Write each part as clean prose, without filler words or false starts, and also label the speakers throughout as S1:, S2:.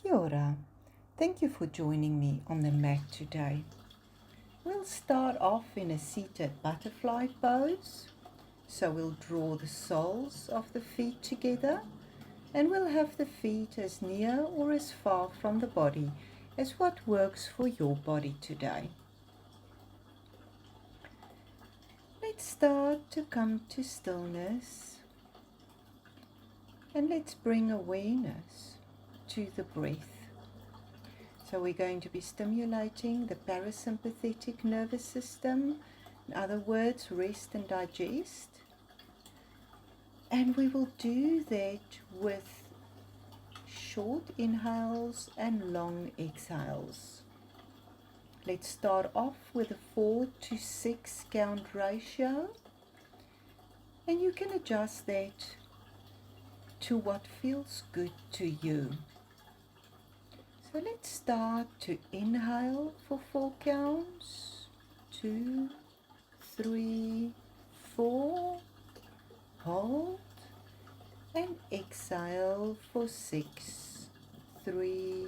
S1: Kia ora. Thank you for joining me on the mat today. We'll start off in a seated butterfly pose. So we'll draw the soles of the feet together and we'll have the feet as near or as far from the body as what works for your body today. Let's start to come to stillness and let's bring awareness to the breath. So we're going to be stimulating the parasympathetic nervous system, in other words, rest and digest. And we will do that with short inhales and long exhales. Let's start off with a 4 to 6 count ratio, and you can adjust that to what feels good to you. So let's start to inhale for 4 counts. 2, 3, 4. Hold. And exhale for 6, 3,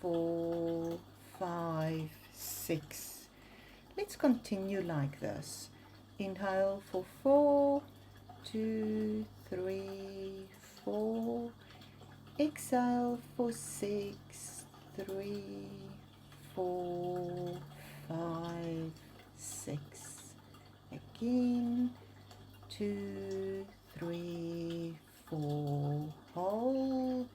S1: 4, 5, 6. Let's continue like this. Inhale for 4, 2, 3, 4. Exhale for 6, 3, 4, 5, 6. Again, 2, 3, 4. Hold.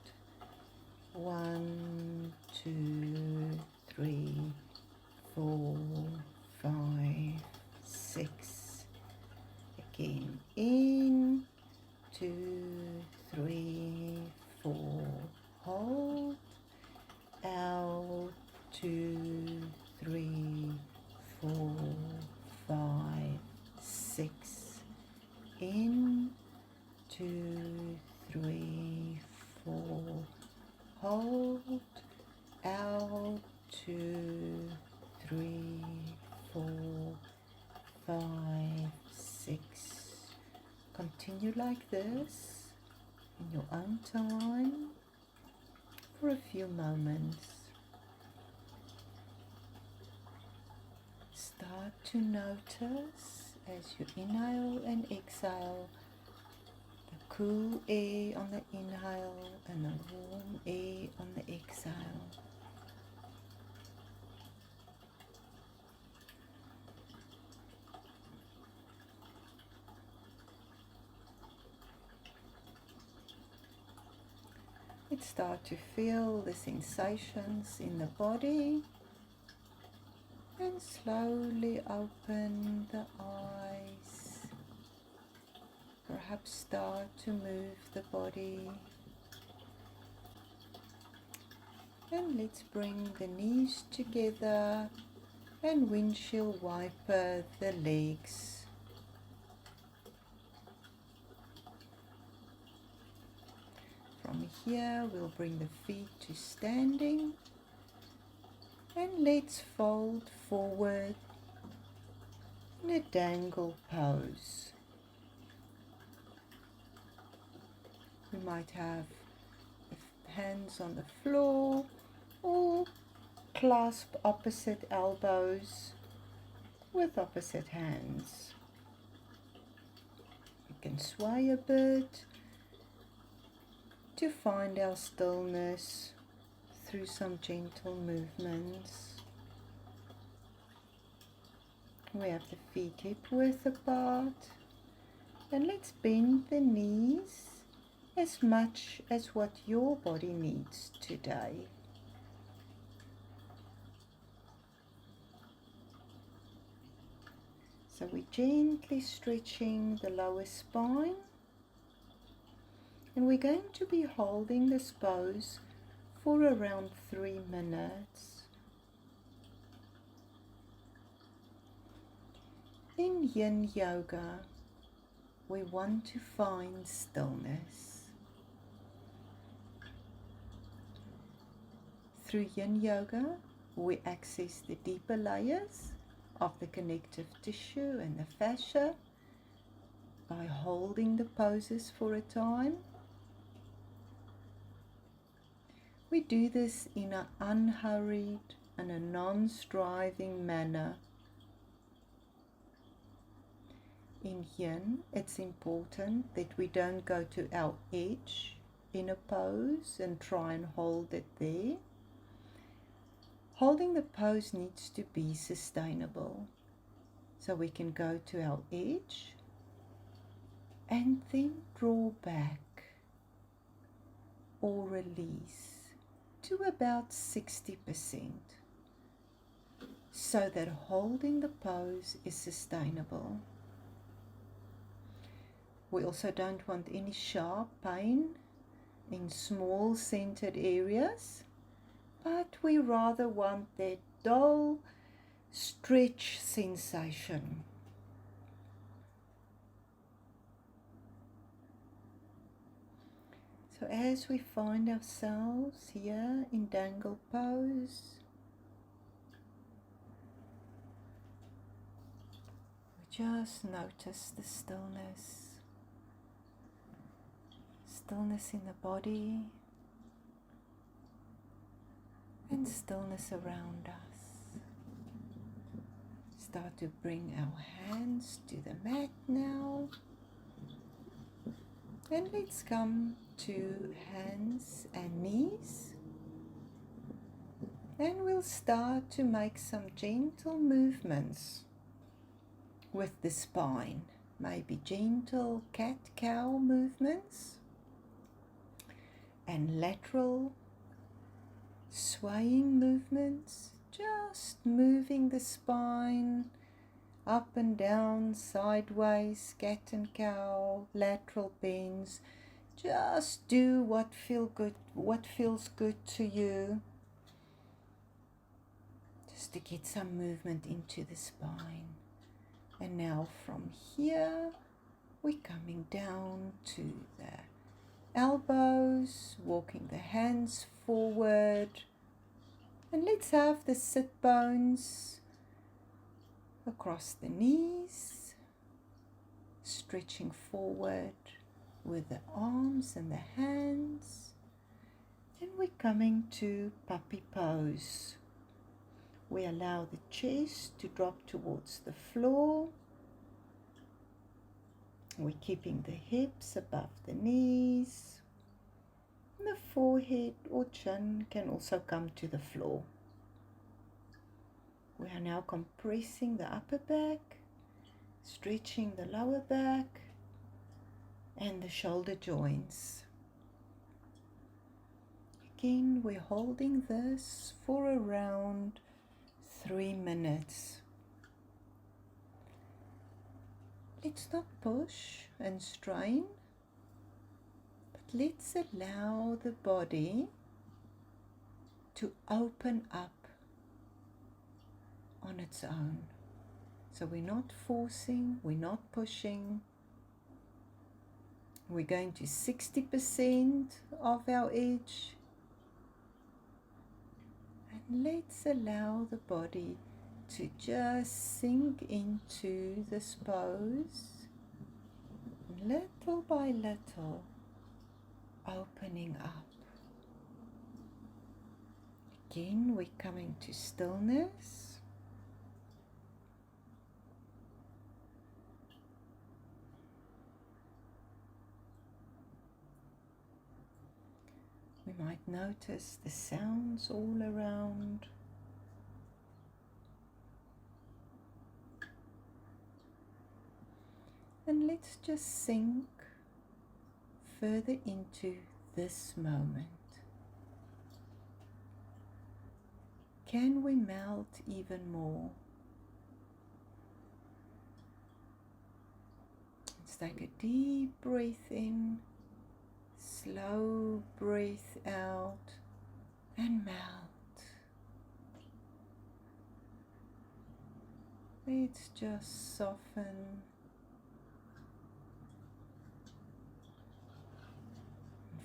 S1: 1, 2, 3, 4, 5, 6. Again, in. 2, 3, 4. Hold. Out. 2, 3, 4, 5, 6. In. 2, 3, 4. Hold. Out. 2, 3, 4, 5, 6. Continue like this in your own time for a few moments. Start to notice as you inhale and exhale the cool air on the inhale and the warm air on the exhale. Let's start to feel the sensations in the body and slowly open the eyes. Perhaps start to move the body. And let's bring the knees together and windshield wiper the legs. From here we'll bring the feet to standing and let's fold forward in a dangle pose. We might have the hands on the floor or clasp opposite elbows with opposite hands. We can sway a bit to find our stillness through some gentle movements. We have the feet hip width apart, and let's bend the knees as much as what your body needs today. So we're gently stretching the lower spine. And we're going to be holding this pose for around 3 minutes. In Yin Yoga, we want to find stillness. Through Yin Yoga, we access the deeper layers of the connective tissue and the fascia by holding the poses for a time. We do this in an unhurried and a non-striving manner. In yin, it's important that we don't go to our edge in a pose and try and hold it there. Holding the pose needs to be sustainable. So we can go to our edge and then draw back or release to about 60%, so that holding the pose is sustainable. We also don't want any sharp pain in small centered areas, but we rather want that dull stretch sensation. So as we find ourselves here in dangle pose, we just notice the stillness in the body and stillness around us. Start to bring our hands to the mat now, and let's come to hands and knees, and we'll start to make some gentle movements with the spine, maybe gentle cat-cow movements and lateral swaying movements, just moving the spine up and down, sideways, cat and cow, lateral bends. Just do what feels good to you, just to get some movement into the spine. And now from here, we're coming down to the elbows, walking the hands forward, and let's have the sit bones across the knees, stretching forward with the arms and the hands, and we're coming to puppy pose. We allow the chest to drop towards the floor. We're keeping the hips above the knees. And the forehead or chin can also come to the floor. We are now compressing the upper back, stretching the lower back and the shoulder joints. Again, we're holding this for around 3 minutes. Let's not push and strain, but let's allow the body to open up on its own. So we're not forcing, we're not pushing. We're going to 60% of our edge. And let's allow the body to just sink into this pose, little by little, opening up. Again, we're coming to stillness. We might notice the sounds all around. And let's just sink further into this moment. Can we melt even more? Let's take a deep breath in, slow breath out, and melt. Let's just soften.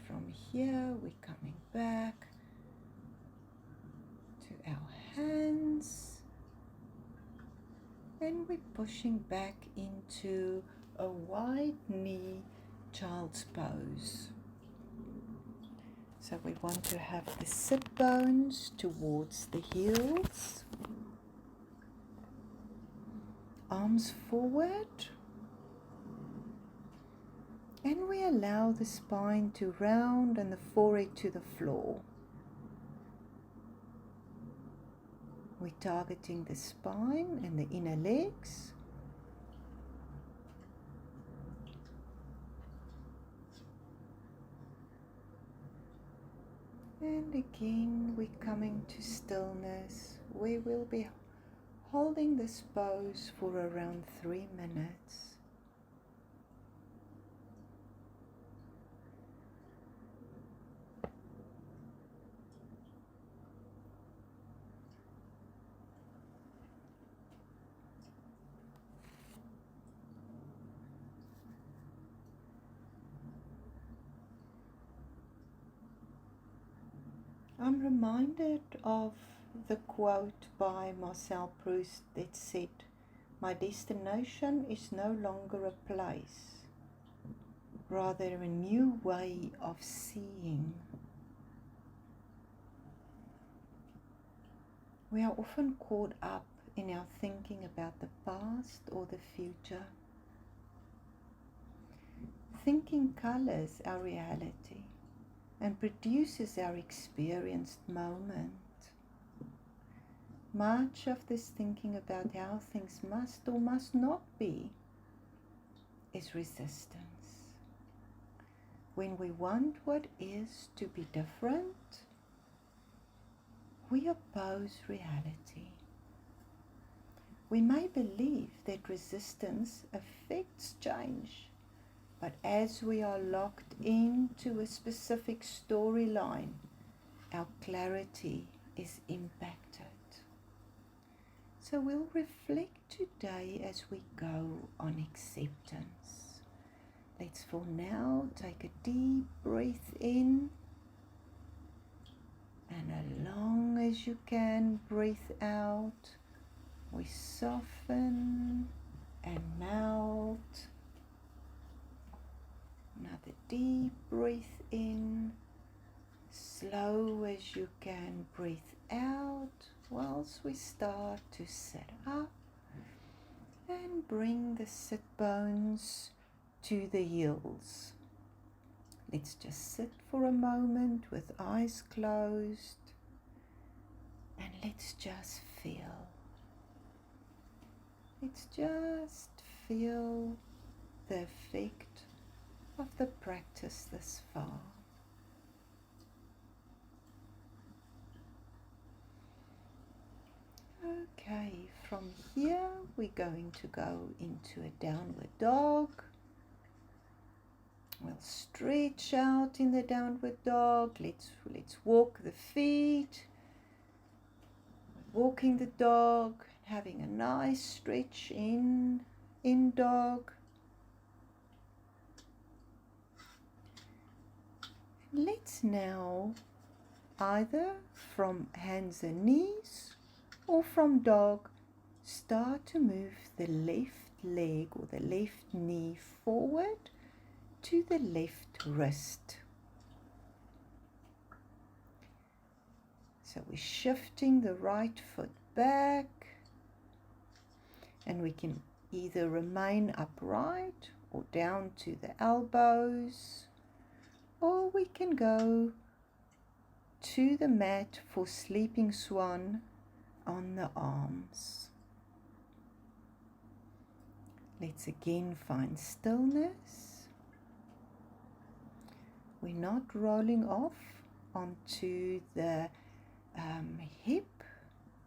S1: From here, we're coming back to our hands, and we're pushing back into a wide knee child's pose. So we want to have the sit bones towards the heels, arms forward, and we allow the spine to round and the forehead to the floor. We're targeting the spine and the inner legs. And again, we're coming to stillness. We will be holding this pose for around 3 minutes. I'm reminded of the quote by Marcel Proust that said, "My destination is no longer a place, rather a new way of seeing." We are often caught up in our thinking about the past or the future. Thinking colors our reality and produces our experienced moment. Much of this thinking about how things must or must not be is resistance. When we want what is to be different, we oppose reality. We may believe that resistance affects change, but as we are locked into a specific storyline, our clarity is impacted. So we'll reflect today as we go on acceptance. Let's for now take a deep breath in, and as long as you can breathe out, we soften and melt. Another deep breath in, slow as you can breathe out whilst we start to sit up and bring the sit bones to the heels. Let's just sit for a moment with eyes closed and let's just feel. Let's just feel the effect of the practice this far. Okay, from here we're going to go into a downward dog. We'll stretch out in the downward dog. Let's walk the feet. Walking the dog, having a nice stretch in dog. Let's now, either from hands and knees or from dog, start to move the left leg or the left knee forward to the left wrist. So we're shifting the right foot back, and we can either remain upright or down to the elbows, or we can go to the mat for sleeping swan on the arms. Let's again find stillness. We're not rolling off onto the hip.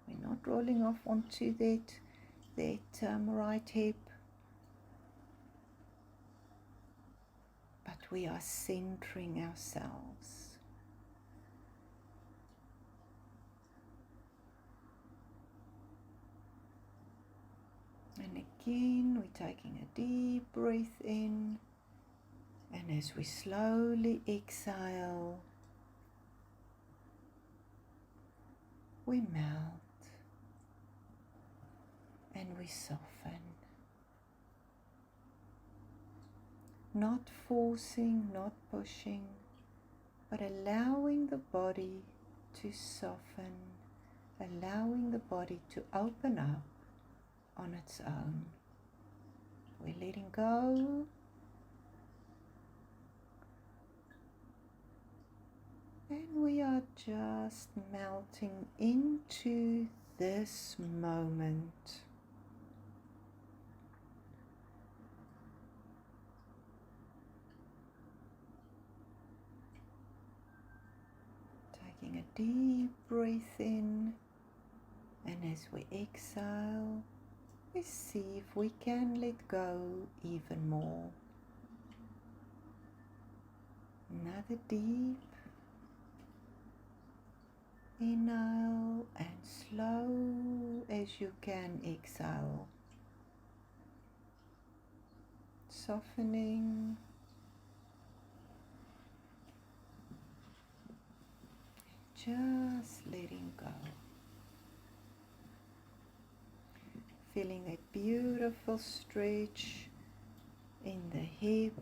S1: We're not rolling off onto that right hip, but we are centering ourselves. And again, we're taking a deep breath in, and as we slowly exhale, we melt and we soften. Not forcing, not pushing, but allowing the body to soften, allowing the body to open up on its own. We're letting go, and we are just melting into this moment. Taking a deep breath in, and as we exhale, we see if we can let go even more. Another deep inhale, and slow as you can exhale. Softening. Just letting go. Feeling a beautiful stretch in the hip,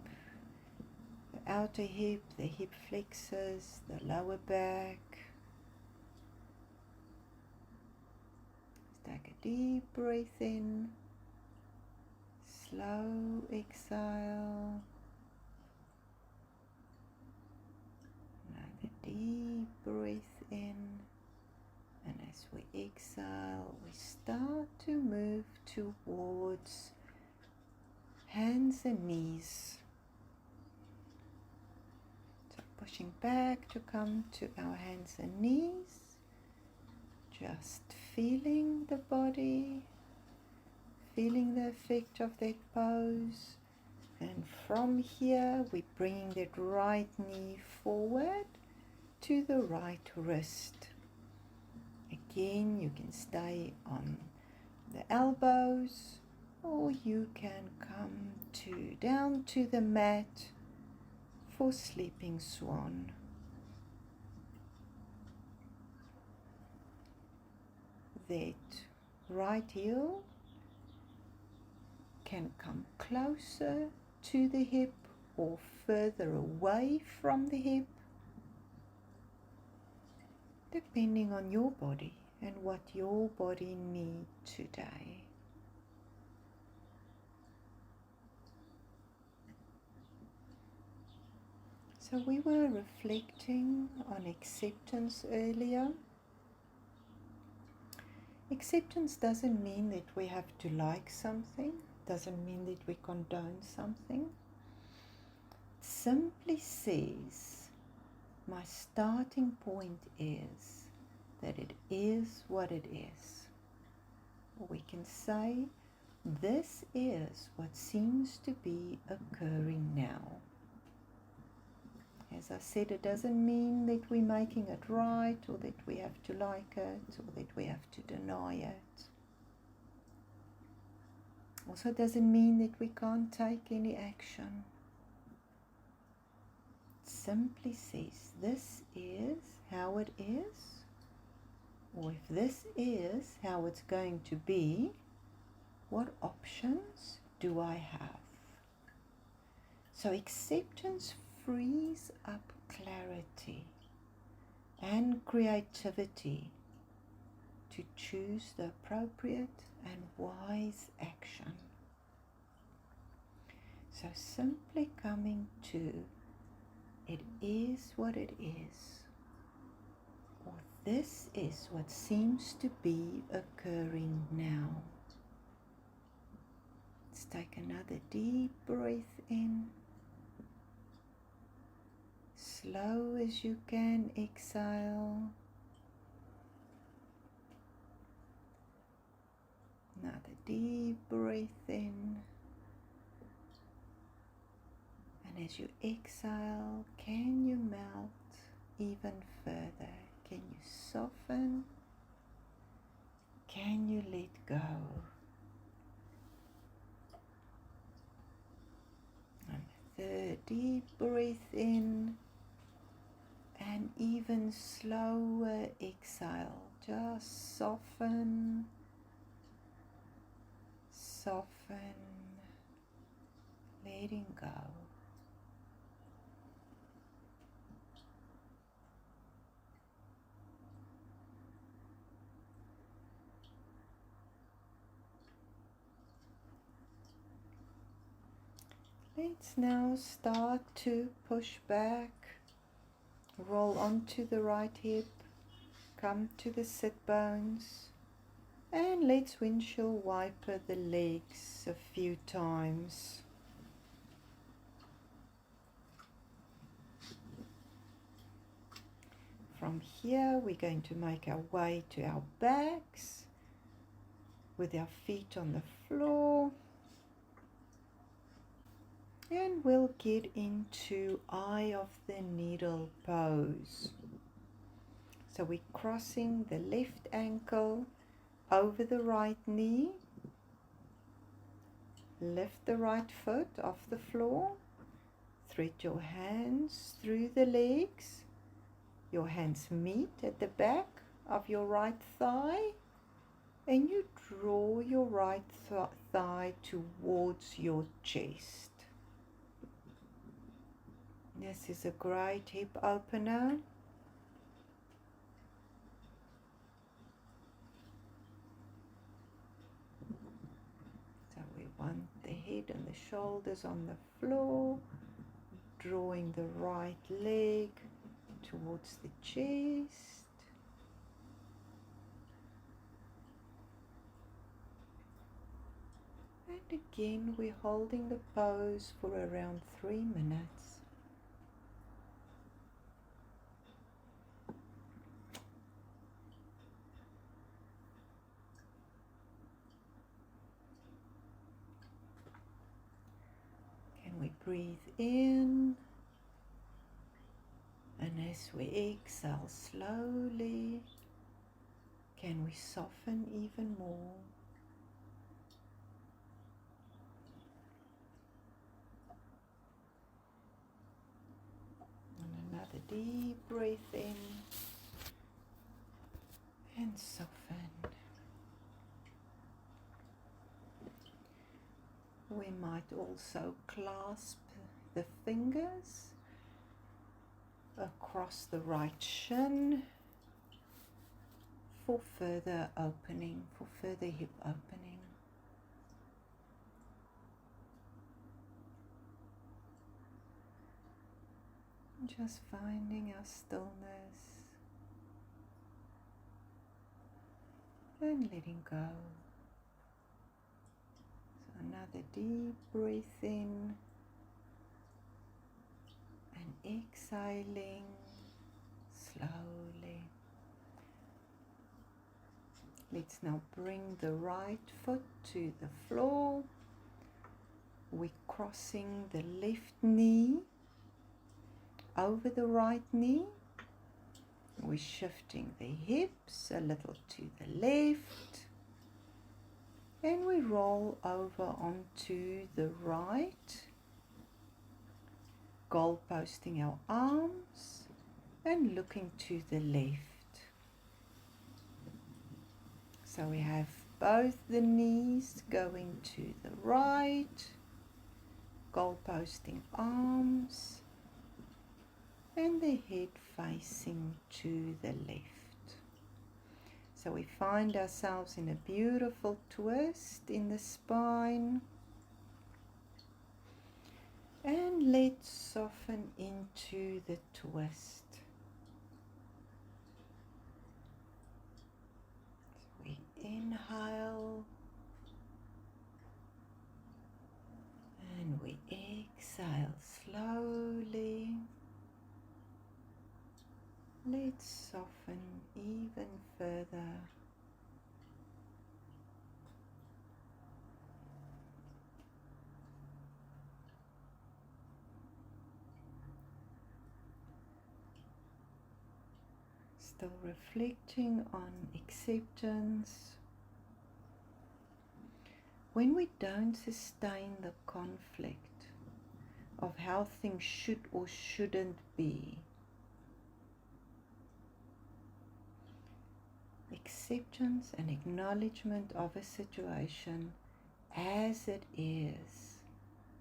S1: the outer hip, the hip flexors, the lower back. Let's take a deep breath in, slow exhale. Another deep breath in, and as we exhale, we start to move towards hands and knees. So pushing back to come to our hands and knees, just feeling the body, feeling the effect of that pose. And from here, we're bringing that right knee forward to the right wrist. Again, you can stay on the elbows, or you can come down to the mat for sleeping swan. That right heel can come closer to the hip or further away from the hip, depending on your body and what your body needs today. So we were reflecting on acceptance earlier. Acceptance doesn't mean that we have to like something, doesn't mean that we condone something. It simply says, my starting point is that it is what it is. Or we can say, this is what seems to be occurring now. As I said, it doesn't mean that we're making it right, or that we have to like it, or that we have to deny it. Also doesn't mean that we can't take any action. It simply says, this is how it is, or if this is how it's going to be, what options do I have? So acceptance frees up clarity and creativity to choose the appropriate and wise action. So simply coming to, it is what it is, or this is what seems to be occurring now. Let's take another deep breath in. Slow as you can exhale. Another deep breath in. And as you exhale, can you melt even further? Can you soften? Can you let go? And third deep breath in. And even slower exhale. Just soften, soften, letting go. Let's now start to push back, roll onto the right hip, come to the sit bones, and let's windshield wiper the legs a few times. From here, we're going to make our way to our backs with our feet on the floor. And we'll get into eye of the needle pose. So we're crossing the left ankle over the right knee. Lift the right foot off the floor. Thread your hands through the legs. Your hands meet at the back of your right thigh. And you draw your right thigh towards your chest. This is a great hip opener. So we want the head and the shoulders on the floor, drawing the right leg towards the chest. And again, we're holding the pose for around 3 minutes. Can we breathe in? And as we exhale slowly, can we soften even more? And another deep breath in and soften. We might also clasp the fingers across the right shin for further opening, for further hip opening. Just finding our stillness and letting go. So another deep breath in and exhaling slowly. Let's now bring the right foot to the floor. We're crossing the left knee over the right knee. We're shifting the hips a little to the left. And we roll over onto the right, goal posting our arms and looking to the left. So we have both the knees going to the right, goal posting arms, and the head facing to the left. So we find ourselves in a beautiful twist in the spine. And let's soften into the twist. So we inhale and we exhale slowly. Let's soften even further. Still reflecting on acceptance. When we don't sustain the conflict of how things should or shouldn't be, acceptance and acknowledgement of a situation as it is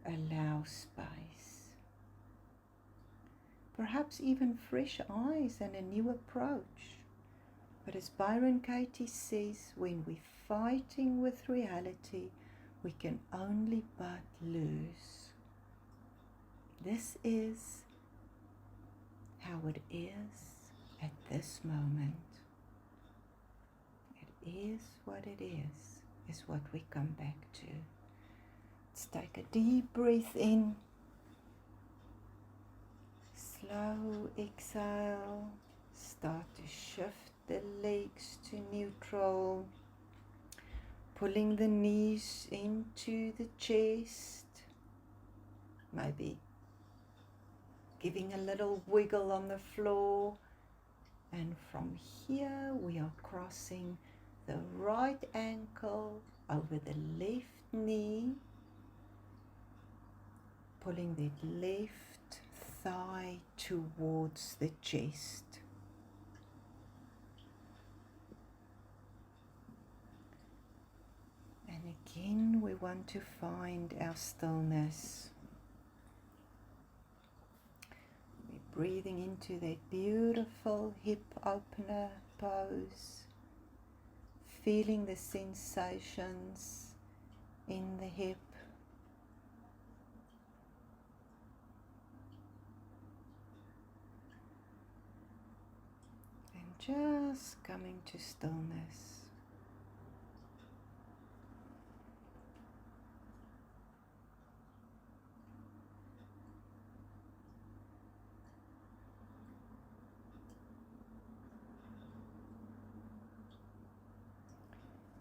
S1: allows space. Perhaps even fresh eyes and a new approach. But as Byron Katie says, when we're fighting with reality, we can only but lose. This is how it is at this moment. It is what it is what we come back to. Let's take a deep breath in. Slow exhale. Start to shift the legs to neutral. Pulling the knees into the chest. Maybe giving a little wiggle on the floor. And from here we are crossing the right ankle over the left knee. Pulling the left thigh towards the chest. And again we want to find our stillness. We're breathing into that beautiful hip opener pose. Feeling the sensations in the hip. Just coming to stillness.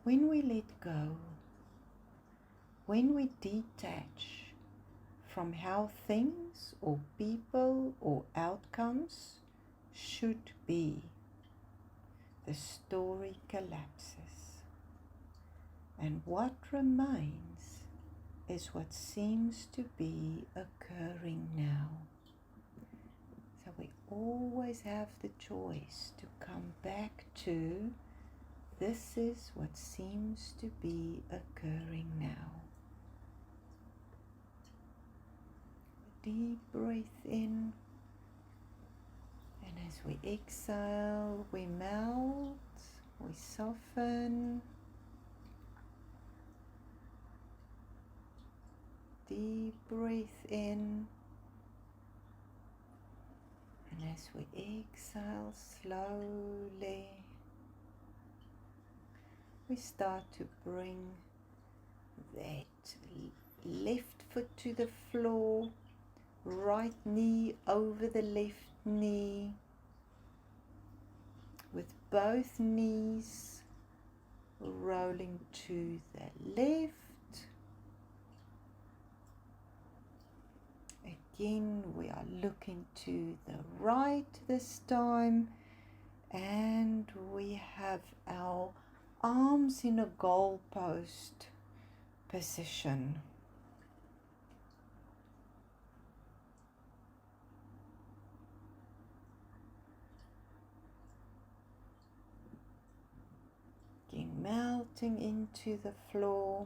S1: When we let go, when we detach from how things or people or outcomes should be, the story collapses, and what remains is what seems to be occurring now. So we always have the choice to come back to this is what seems to be occurring now. Deep breath in. And as we exhale, we melt, we soften. Deep breath in. And as we exhale slowly, we start to bring that left foot to the floor, right knee over the left knee, with both knees rolling to the left. Again, we are looking to the right this time, and we have our arms in a goalpost position. Again, melting into the floor.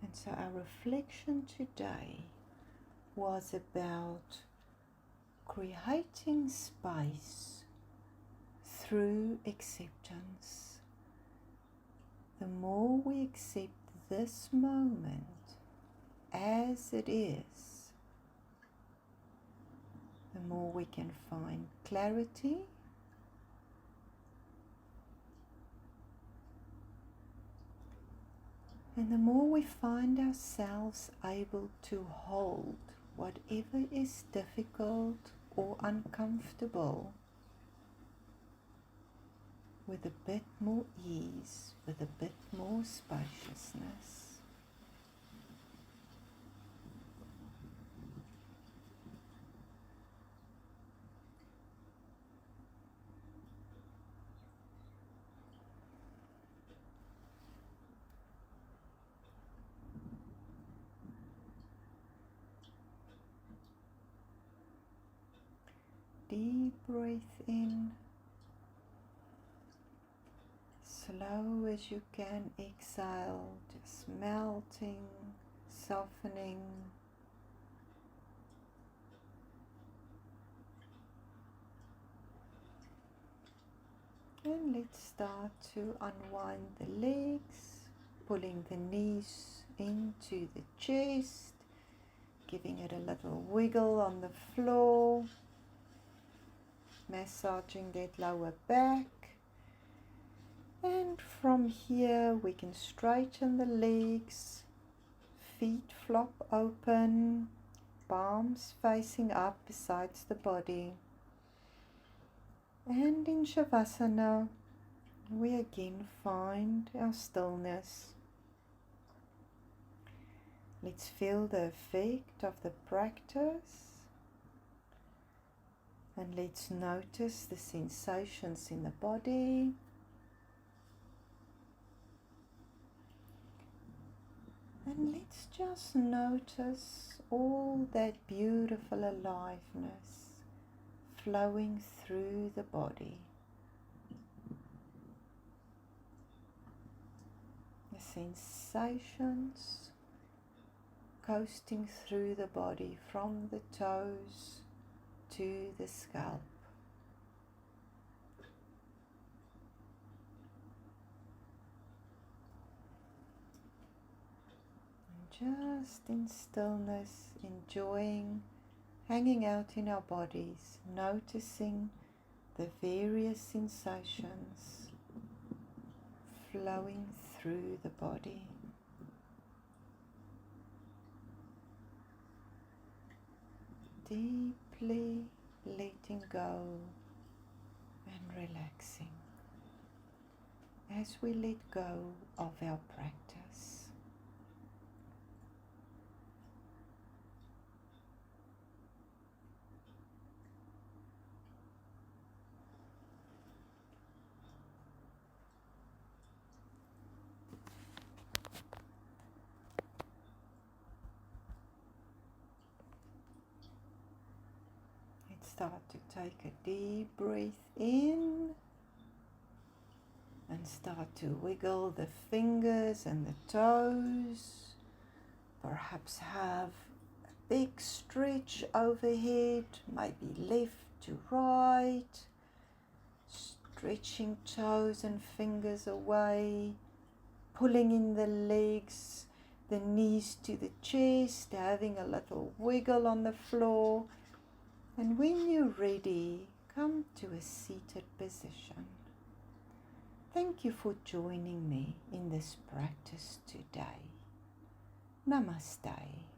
S1: And so our reflection today was about creating space through acceptance. The more we accept this moment as it is, the more we can find clarity, and the more we find ourselves able to hold whatever is difficult or uncomfortable with a bit more ease, with a bit more spaciousness. Deep breath in, slow as you can exhale, just melting, softening. And let's start to unwind the legs, pulling the knees into the chest, giving it a little wiggle on the floor, massaging that lower back. And from here we can straighten the legs, feet flop open, palms facing up besides the body. And in Shavasana, we again find our stillness. Let's feel the effect of the practice. And let's notice the sensations in the body. And let's just notice all that beautiful aliveness flowing through the body. The sensations coasting through the body from the toes to the scalp. And just in stillness, enjoying hanging out in our bodies, noticing the various sensations flowing through the body. Deeply letting go and relaxing as we let go of our practice. Start to take a deep breath in and start to wiggle the fingers and the toes. Perhaps have a big stretch overhead, maybe left to right, stretching toes and fingers away, pulling in the legs, the knees to the chest, having a little wiggle on the floor. And when you're ready, come to a seated position. Thank you for joining me in this practice today. Namaste.